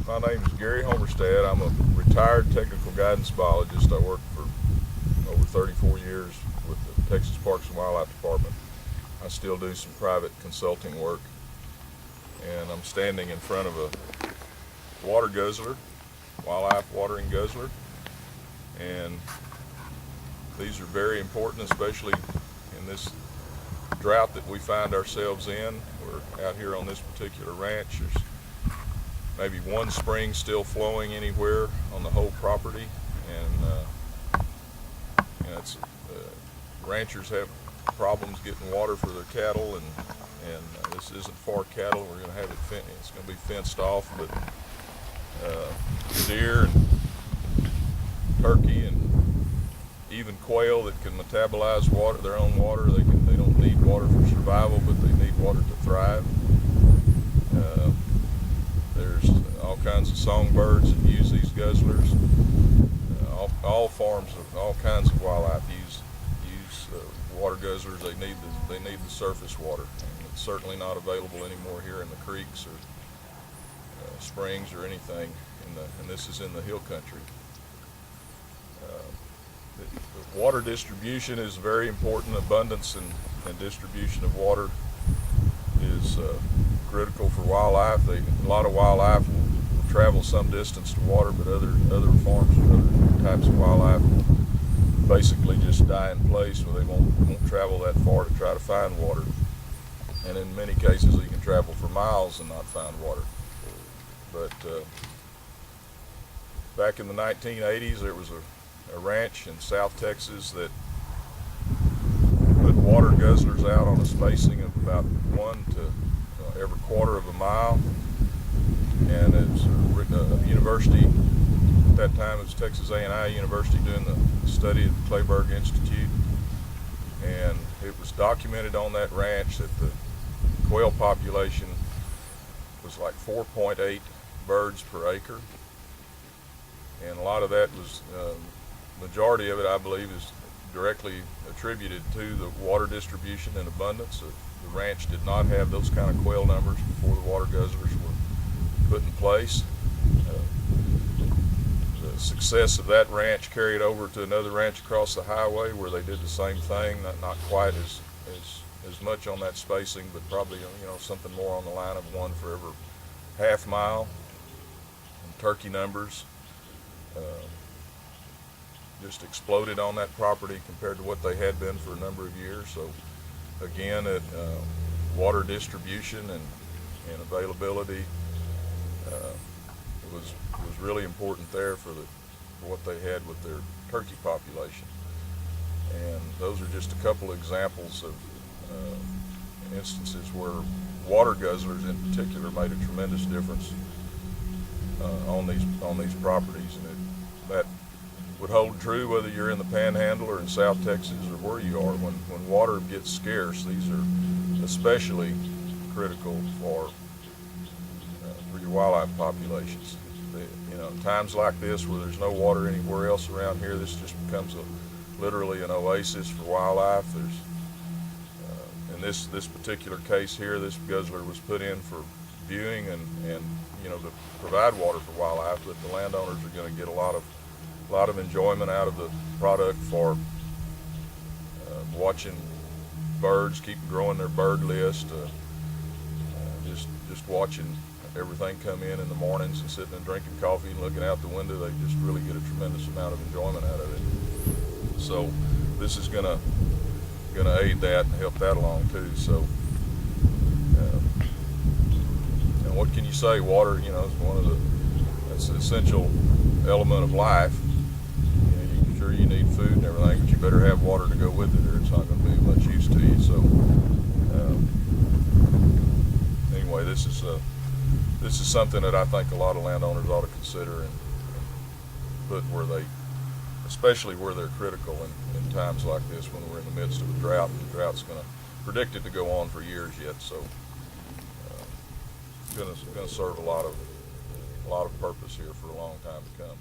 My name is Gary Homerstad. I'm a retired technical guidance biologist. I worked for over 34 years with the Texas Parks and Wildlife Department. I still do some private consulting work, and I'm standing in front of a water guzzler, wildlife watering guzzler, and these are very important, especially in this drought that we find ourselves in. We're out here on this particular ranch. There's maybe one spring still flowing anywhere on the whole property, and it's ranchers have problems getting water for their cattle, and this isn't for cattle. We're going to have it it's going to be fenced off, but deer and turkey and even quail that can metabolize water, their own water. They don't need water for survival, but they need water to thrive. There's all kinds of songbirds that use these guzzlers. All farms of all kinds of wildlife use water guzzlers. They need the surface water, and it's certainly not available anymore here in the creeks or springs or anything. And this is in the hill country. The water distribution is very important. Abundance and distribution of water is critical for wildlife. A lot of wildlife will travel some distance to water, but other forms or other types of wildlife basically just die in place, where they won't travel that far to try to find water. And in many cases, they can travel for miles and not find water. But back in the 1980s, there was a ranch in South Texas that put water guzzlers out on a spacing of about one to every quarter of a mile, and it's a university. At that time, it was Texas A&I University doing the study at the Kleberg Institute, and it was documented on that ranch that the quail population was like 4.8 birds per acre, and a lot of that was, majority of it, I believe, is directly attributed to the water distribution and abundance. The ranch did not have those kind of quail numbers before the water guzzlers were put in place. The success of that ranch carried over to another ranch across the highway where they did the same thing, not quite as much on that spacing, but probably something more on the line of one for every half mile. And turkey numbers just exploded on that property compared to what they had been for a number of years. So again, water distribution and availability was really important there for what they had with their turkey population. And those are just a couple of examples of instances where water guzzlers in particular made a tremendous difference on these properties, and that would hold true whether you're in the Panhandle or in South Texas or where you are. When water gets scarce, these are especially critical for your wildlife populations. Times like this where there's no water anywhere else around here, this just becomes literally an oasis for wildlife. In this particular case here, this guzzler was put in for viewing and to provide water for wildlife, but the landowners are going to get a lot of enjoyment out of the product for watching birds, keep growing their bird list, just watching everything come in the mornings and sitting and drinking coffee and looking out the window. They just really get a tremendous amount of enjoyment out of it. So this is gonna aid that and help that along too. So and what can you say? Water, is that's an essential element of life. Sure, you need food and everything, but you better have water to go with it, or it's not going to be much use to you. So anyway, this is something that I think a lot of landowners ought to consider and put especially where they're critical in times like this when we're in the midst of a drought. The drought's going to predicted to go on for years yet, so it's going to serve a lot of purpose here for a long time to come.